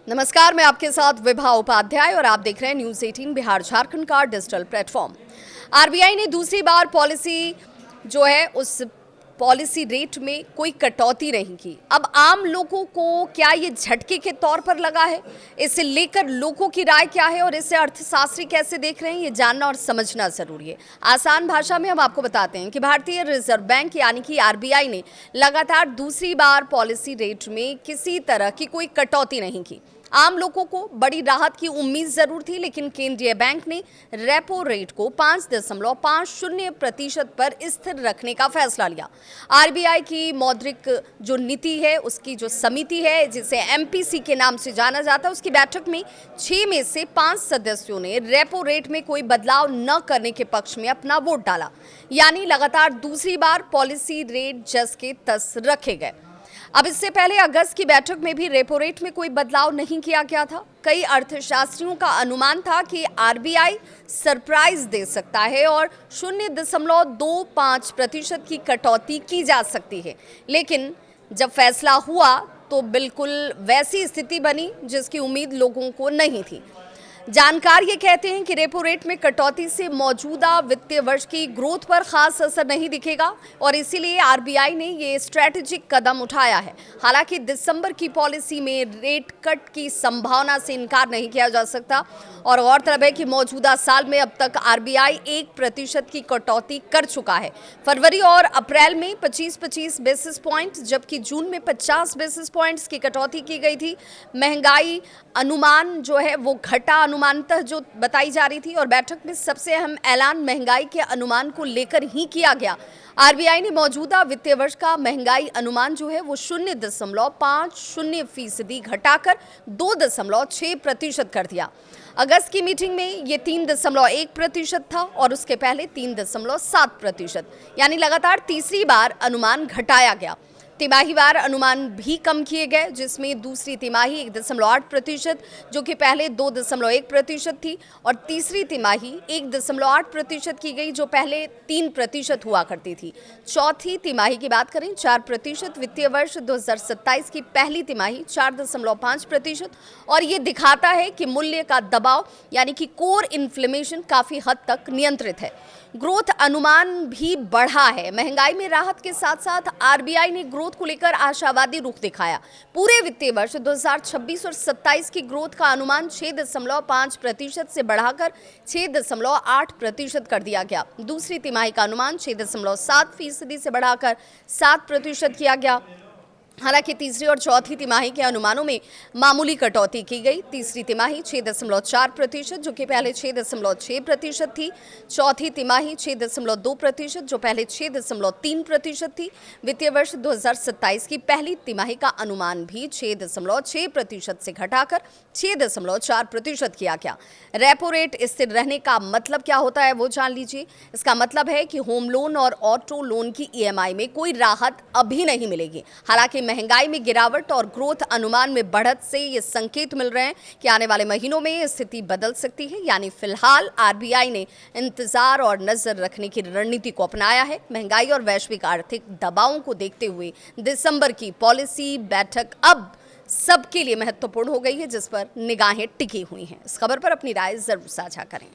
नमस्कार, मैं आपके साथ विभा उपाध्याय और आप देख रहे हैं न्यूज़ 18 बिहार झारखंड का डिजिटल प्लेटफॉर्म। आरबीआई ने दूसरी बार पॉलिसी जो है उस पॉलिसी रेट में कोई कटौती नहीं की। अब आम लोगों को क्या ये झटके के तौर पर लगा है? इसे लेकर लोगों की राय क्या है और इसे अर्थशास्त्री कैसे देख रहे हैं, ये जानना और समझना जरूरी है। आसान भाषा में हम आपको बताते हैं कि भारतीय रिजर्व बैंक यानी कि आरबीआई ने लगातार दूसरी बार पॉलिसी रेट में किसी तरह की कोई कटौती नहीं की। आम लोगों को बड़ी राहत की उम्मीद जरूर थी, लेकिन केंद्रीय बैंक ने रेपो रेट को 5.50% पर स्थिर रखने का फैसला लिया। आरबीआई की मौद्रिक जो नीति है, उसकी जो समिति है जिसे एमपीसी के नाम से जाना जाता है, उसकी बैठक में 6 में से 5 सदस्यों ने रेपो रेट में कोई बदलाव न करने के पक्ष में अपना वोट डाला। यानी लगातार दूसरी बार पॉलिसी रेट जस के तस रखे गए। अब इससे पहले अगस्त की बैठक में भी रेपो रेट में कोई बदलाव नहीं किया गया था। कई अर्थशास्त्रियों का अनुमान था कि आरबीआई सरप्राइज दे सकता है और 0.25% की कटौती की जा सकती है, लेकिन जब फैसला हुआ तो बिल्कुल वैसी स्थिति बनी जिसकी उम्मीद लोगों को नहीं थी। जानकार ये कहते हैं कि रेपो रेट में कटौती से मौजूदा वित्तीय वर्ष की ग्रोथ पर खास असर नहीं दिखेगा और इसीलिए आरबीआई ने ये स्ट्रैटेजिक कदम उठाया है। हालांकि दिसंबर की पॉलिसी में रेट कट की संभावना से इनकार नहीं किया जा सकता और गौरतलब है कि मौजूदा साल में अब तक आरबीआई 1% की कटौती कर चुका है। फरवरी और अप्रैल में 25-25 बेसिस पॉइंट जबकि जून में 50 बेसिस पॉइंट्स की कटौती की गई थी। महंगाई अनुमान जो है वो घटा अनुमानतः जो बताई जा रही थी और बैठक में सबसे अहम ऐलान महंगाई के अनुमान को लेकर ही किया गया। आरबीआई ने मौजूदा वित्तीय वर्ष का महंगाई अनुमान जो है वो 0.50% घटाकर 2.6% कर दिया। अगस्त की मीटिंग में ये 3.1% था और उसके पहले 3.7%, यानी लगातार तीसरी बार अनुमान घटाया गया। तिमाहीवार अनुमान भी कम किए गए, जिसमें दूसरी तिमाही 1.8% जो कि पहले 2.1% थी और तीसरी तिमाही 1.8% की गई जो पहले 3% हुआ करती थी। चौथी तिमाही की बात करें 4%, वित्तीय वर्ष 2027 की पहली तिमाही 4.5% और ये दिखाता है कि मूल्य का दबाव यानी कि कोर इन्फ्लेमेशन काफी हद तक नियंत्रित है। ग्रोथ अनुमान भी बढ़ा है। महंगाई में राहत के साथ साथ आरबीआई ने ग्रोथ को लेकर आशावादी रुख दिखाया। पूरे वित्तीय वर्ष 2026 और 27 की ग्रोथ का अनुमान 6.5% से बढ़ाकर 6.8% कर दिया गया। दूसरी तिमाही का अनुमान 6.7% से बढ़ाकर 7% किया गया। हालांकि तीसरी और चौथी तिमाही के अनुमानों में मामूली कटौती की गई। तीसरी तिमाही 6.4% जो कि पहले 6.6% थी। चौथी तिमाही 6.2% जो पहले 6.3% थी। वित्तीय वर्ष 2027 की पहली तिमाही का अनुमान भी 6.6% से घटाकर 6.4% किया गया। रेपो रेट स्थिर रहने का मतलब क्या होता है वो जान लीजिए। इसका मतलब है कि होम लोन और ऑटो लोन की ईएमआई में कोई राहत अभी नहीं मिलेगी। हालांकि महंगाई में गिरावट और ग्रोथ अनुमान में बढ़त से ये संकेत मिल रहे हैं कि आने वाले महीनों में स्थिति बदल सकती है। यानी फिलहाल आरबीआई ने इंतजार और नजर रखने की रणनीति को अपनाया है। महंगाई और वैश्विक आर्थिक दबावों को देखते हुए दिसंबर की पॉलिसी बैठक अब सबके लिए महत्वपूर्ण हो गई है, जिस पर निगाहें टिकी हुई हैं। इस खबर पर अपनी राय जरूर साझा करें।